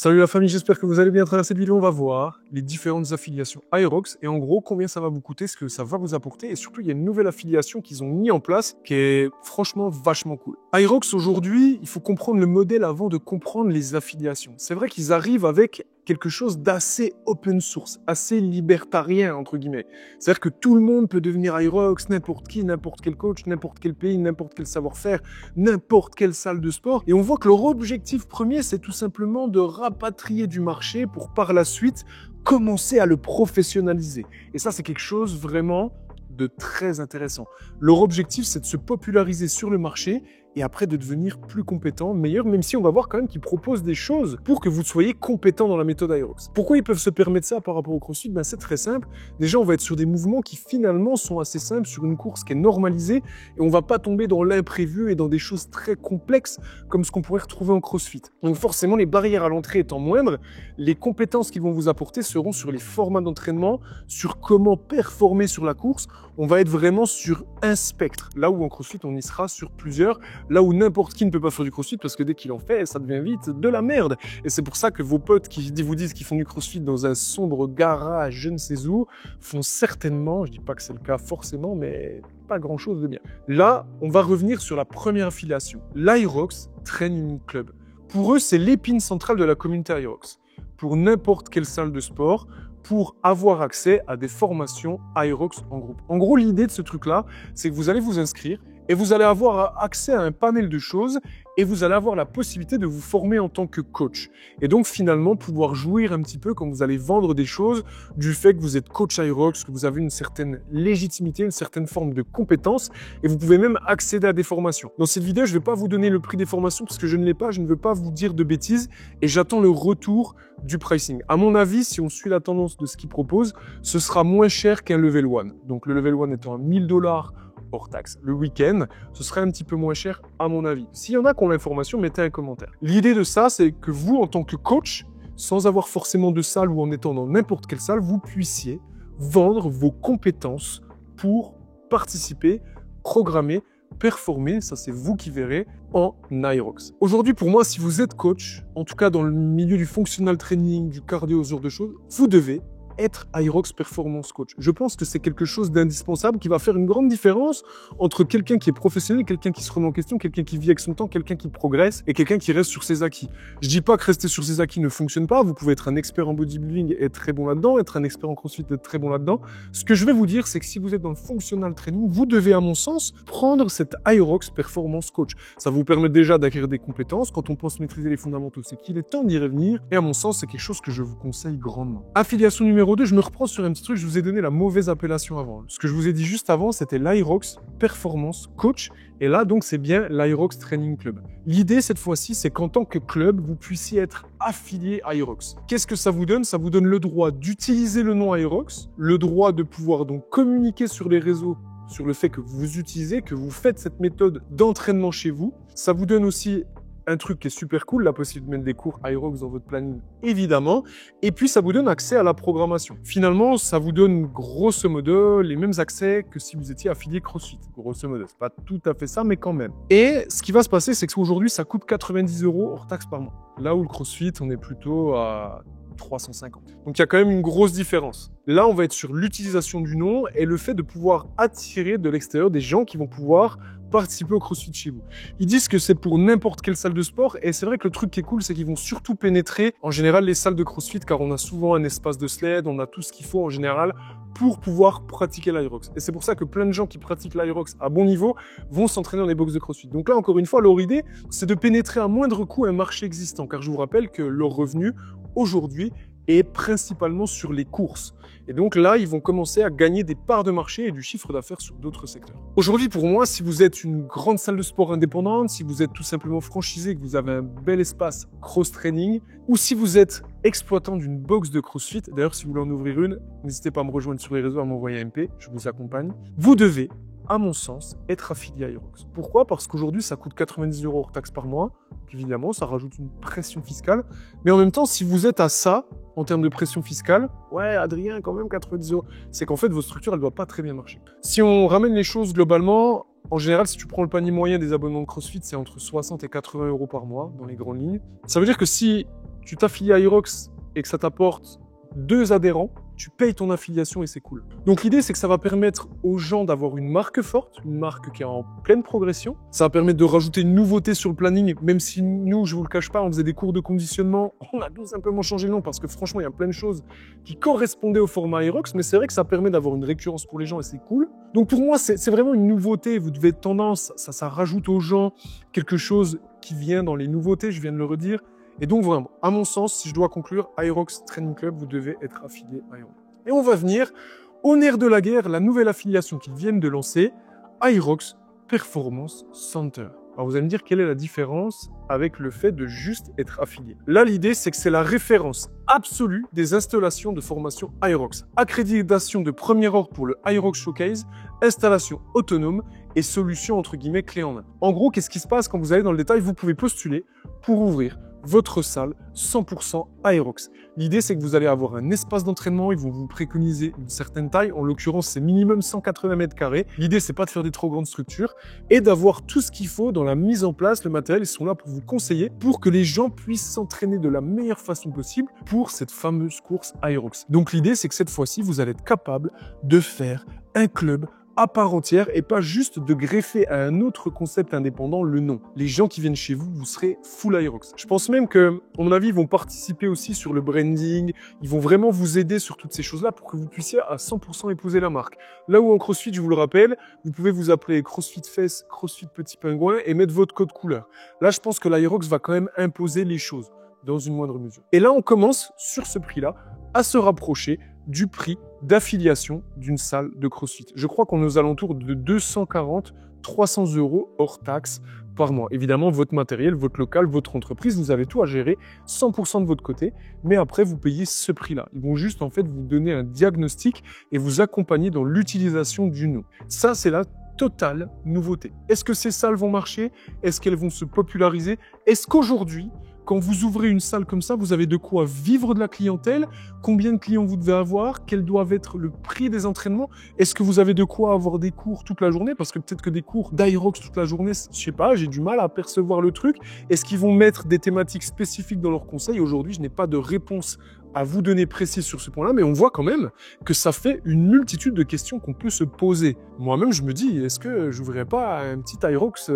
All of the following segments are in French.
Salut la famille, j'espère que vous allez bien. À travers cette vidéo, on va voir les différentes affiliations Aerox et en gros combien ça va vous coûter, ce que ça va vous apporter et surtout il y a une nouvelle affiliation qu'ils ont mis en place qui est franchement vachement cool. Aerox aujourd'hui, il faut comprendre le modèle avant de comprendre les affiliations. C'est vrai qu'ils arrivent avec quelque chose d'assez open source, assez libertarien entre guillemets. C'est-à-dire que tout le monde peut devenir Aerox, n'importe qui, n'importe quel coach, n'importe quel pays, n'importe quel savoir-faire, n'importe quelle salle de sport. Et on voit que leur objectif premier, c'est tout simplement de rapatrier du marché pour par la suite commencer à le professionnaliser. Et ça, c'est quelque chose vraiment de très intéressant. Leur objectif, c'est de se populariser sur le marché et après de devenir plus compétent, meilleur, même si on va voir quand même qu'ils proposent des choses pour que vous soyez compétent dans la méthode Aerox. Pourquoi ils peuvent se permettre ça par rapport au CrossFit? C'est très simple. Déjà, on va être sur des mouvements qui finalement sont assez simples, sur une course qui est normalisée et on va pas tomber dans l'imprévu et dans des choses très complexes comme ce qu'on pourrait retrouver en CrossFit. Donc forcément, les barrières à l'entrée étant moindres, les compétences qu'ils vont vous apporter seront sur les formats d'entraînement, sur comment performer sur la course. On va être vraiment sur un spectre. Là où en CrossFit, on y sera sur plusieurs. Là où n'importe qui ne peut pas faire du crossfit parce que dès qu'il en fait, ça devient vite de la merde. Et c'est pour ça que vos potes qui vous disent qu'ils font du crossfit dans un sombre garage, je ne sais où, font certainement, je dis pas que c'est le cas forcément, mais pas grand chose de bien. Là, on va revenir sur la première affiliation, l'Aerox Training Club. Pour eux, c'est l'épine centrale de la communauté Aerox. Pour n'importe quelle salle de sport, pour avoir accès à des formations Aerox en groupe. En gros, l'idée de ce truc-là, c'est que vous allez vous inscrire et vous allez avoir accès à un panel de choses et vous allez avoir la possibilité de vous former en tant que coach. Et donc finalement pouvoir jouir un petit peu quand vous allez vendre des choses du fait que vous êtes coach Aerox, que vous avez une certaine légitimité, une certaine forme de compétence et vous pouvez même accéder à des formations. Dans cette vidéo, je ne vais pas vous donner le prix des formations parce que je ne l'ai pas, je ne veux pas vous dire de bêtises et j'attends le retour du pricing. À mon avis, si on suit la tendance de ce qu'ils proposent, ce sera moins cher qu'un Level 1. Donc le Level 1 étant à 1000 $ hors taxe. Le week-end, ce serait un petit peu moins cher à mon avis. S'il y en a qui ont l'information, mettez un commentaire. L'idée de ça, c'est que vous, en tant que coach, sans avoir forcément de salle ou en étant dans n'importe quelle salle, vous puissiez vendre vos compétences pour participer, programmer, performer, ça c'est vous qui verrez, en Aerox. Aujourd'hui, pour moi, si vous êtes coach, en tout cas dans le milieu du functional training, du cardio, ce genre de choses, vous devez être Aerox Performance Coach. Je pense que c'est quelque chose d'indispensable qui va faire une grande différence entre quelqu'un qui est professionnel, quelqu'un qui se remet en question, quelqu'un qui vit avec son temps, quelqu'un qui progresse et quelqu'un qui reste sur ses acquis. Je dis pas que rester sur ses acquis ne fonctionne pas. Vous pouvez être un expert en bodybuilding et être très bon là-dedans, être un expert en crossfit et être très bon là-dedans. Ce que je vais vous dire, c'est que si vous êtes dans le functional training, vous devez, à mon sens, prendre cette Aerox Performance Coach. Ça vous permet déjà d'acquérir des compétences. Quand on pense maîtriser les fondamentaux, c'est qu'il est temps d'y revenir. Et à mon sens, c'est quelque chose que je vous conseille grandement. Affiliation numéro 2, je me reprends sur un petit truc, je vous ai donné la mauvaise appellation avant. Ce que je vous ai dit juste avant, c'était l'Aerox Performance Coach. Et là, donc, c'est bien l'Aerox Training Club. L'idée, cette fois-ci, c'est qu'en tant que club, vous puissiez être affilié à Aerox. Qu'est-ce que ça vous donne? Ça vous donne le droit d'utiliser le nom Aerox, le droit de pouvoir donc communiquer sur les réseaux sur le fait que vous utilisez, que vous faites cette méthode d'entraînement chez vous. Ça vous donne aussi un truc qui est super cool, la possibilité de mettre des cours Aerox dans votre planning, évidemment. Et puis, ça vous donne accès à la programmation. Finalement, ça vous donne, grosso modo, les mêmes accès que si vous étiez affilié CrossFit. Grosso modo, c'est pas tout à fait ça, mais quand même. Et ce qui va se passer, c'est qu'aujourd'hui, ça coûte 90 € hors taxe par mois. Là où le CrossFit, on est plutôt à 350. Donc, il y a quand même une grosse différence. Là, on va être sur l'utilisation du nom et le fait de pouvoir attirer de l'extérieur des gens qui vont pouvoir participer au CrossFit chez vous. Ils disent que c'est pour n'importe quelle salle de sport et c'est vrai que le truc qui est cool, c'est qu'ils vont surtout pénétrer en général les salles de CrossFit car on a souvent un espace de sled, on a tout ce qu'il faut en général pour pouvoir pratiquer l'Aerox. Et c'est pour ça que plein de gens qui pratiquent l'Aerox à bon niveau vont s'entraîner dans les box de CrossFit. Donc là, encore une fois, leur idée, c'est de pénétrer à moindre coût un marché existant car je vous rappelle que leur revenu aujourd'hui est principalement sur les courses. Et donc là, ils vont commencer à gagner des parts de marché et du chiffre d'affaires sur d'autres secteurs. Aujourd'hui, pour moi, si vous êtes une grande salle de sport indépendante, si vous êtes tout simplement franchisé, que vous avez un bel espace cross-training, ou si vous êtes exploitant d'une box de CrossFit, d'ailleurs, si vous voulez en ouvrir une, n'hésitez pas à me rejoindre sur les réseaux, à m'envoyer un MP, je vous accompagne. Vous devez, à mon sens, être affilié à Aerox. Pourquoi? Parce qu'aujourd'hui, ça coûte 90 € hors taxe par mois. Évidemment, ça rajoute une pression fiscale. Mais en même temps, si vous êtes à ça, en termes de pression fiscale, ouais, Adrien, quand même 90 €, c'est qu'en fait, votre structure, elle ne doit pas très bien marcher. Si on ramène les choses globalement, En général, si tu prends le panier moyen des abonnements de CrossFit, c'est entre 60 et 80 euros par mois dans les grandes lignes. Ça veut dire que si tu t'affilies à Hyrox et que ça t'apporte 2 adhérents, tu payes ton affiliation et c'est cool. Donc l'idée, c'est que ça va permettre aux gens d'avoir une marque forte, une marque qui est en pleine progression. Ça va permettre de rajouter une nouveauté sur le planning, même si nous, je vous le cache pas, on faisait des cours de conditionnement. On a tout simplement changé le nom parce que franchement, il y a plein de choses qui correspondaient au format Hyrox, mais c'est vrai que ça permet d'avoir une récurrence pour les gens et c'est cool. Donc pour moi, c'est vraiment une nouveauté. Vous devez être tendance, ça rajoute aux gens quelque chose qui vient dans les nouveautés, je viens de le redire. Et donc vraiment, à mon sens, si je dois conclure, Hyrox Training Club, vous devez être affilié à Hyrox. Et on va venir au nerf de la guerre, la nouvelle affiliation qu'ils viennent de lancer, Hyrox Performance Center. Alors vous allez me dire quelle est la différence avec le fait de juste être affilié. Là, l'idée, c'est que c'est la référence absolue des installations de formation Hyrox. Accréditation de premier ordre pour le Hyrox Showcase, installation autonome et solution entre guillemets clé en main. En gros, qu'est-ce qui se passe quand vous allez dans le détail? Vous pouvez postuler pour ouvrir votre salle 100% Hyrox. L'idée, c'est que vous allez avoir un espace d'entraînement, ils vont vous préconiser une certaine taille, en l'occurrence, c'est minimum 180 mètres carrés. L'idée, c'est pas de faire des trop grandes structures et d'avoir tout ce qu'il faut dans la mise en place, le matériel, ils sont là pour vous conseiller, pour que les gens puissent s'entraîner de la meilleure façon possible pour cette fameuse course Hyrox. Donc l'idée, c'est que cette fois-ci, vous allez être capable de faire un club à part entière et pas juste de greffer à un autre concept indépendant le nom. Les gens qui viennent chez vous, vous serez full Hyrox. Je pense même que, à mon avis, ils vont participer aussi sur le branding, ils vont vraiment vous aider sur toutes ces choses-là pour que vous puissiez à 100% épouser la marque. Là où en CrossFit, je vous le rappelle, vous pouvez vous appeler CrossFit Fess, CrossFit Petit Pingouin et mettre votre code couleur. Là, je pense que l'Hyrox va quand même imposer les choses dans une moindre mesure. Et là, on commence, sur ce prix-là, à se rapprocher du prix d'affiliation d'une salle de CrossFit. Je crois qu'on est aux alentours de 240-300 euros hors taxes par mois. Évidemment, votre matériel, votre local, votre entreprise, vous avez tout à gérer 100% de votre côté, mais après, vous payez ce prix-là. Ils vont juste, en fait, vous donner un diagnostic et vous accompagner dans l'utilisation du nom. Ça, c'est la totale nouveauté. Est-ce que ces salles vont marcher? Est-ce qu'elles vont se populariser? Est-ce qu'aujourd'hui, quand vous ouvrez une salle comme ça, vous avez de quoi vivre de la clientèle? Combien de clients vous devez avoir? Quel doit être le prix des entraînements? Est-ce que vous avez de quoi avoir des cours toute la journée? Parce que peut-être que des cours d'Hyrox toute la journée, je sais pas, j'ai du mal à percevoir le truc. Est-ce qu'ils vont mettre des thématiques spécifiques dans leurs conseils? Aujourd'hui, je n'ai pas de réponse à vous donner précise sur ce point-là, mais on voit quand même que ça fait une multitude de questions qu'on peut se poser. Moi-même, je me dis, est-ce que j'ouvrirais pas un petit Hyrox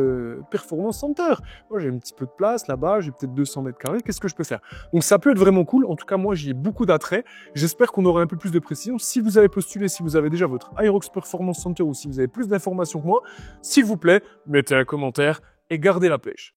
Performance Center? Moi, j'ai un petit peu de place là-bas, j'ai peut-être 200 mètres carrés, qu'est-ce que je peux faire? Donc ça peut être vraiment cool. En tout cas, moi, j'y ai beaucoup d'attrait. J'espère qu'on aura un peu plus de précision. Si vous avez postulé, si vous avez déjà votre Hyrox Performance Center ou si vous avez plus d'informations que moi, s'il vous plaît, mettez un commentaire et gardez la pêche.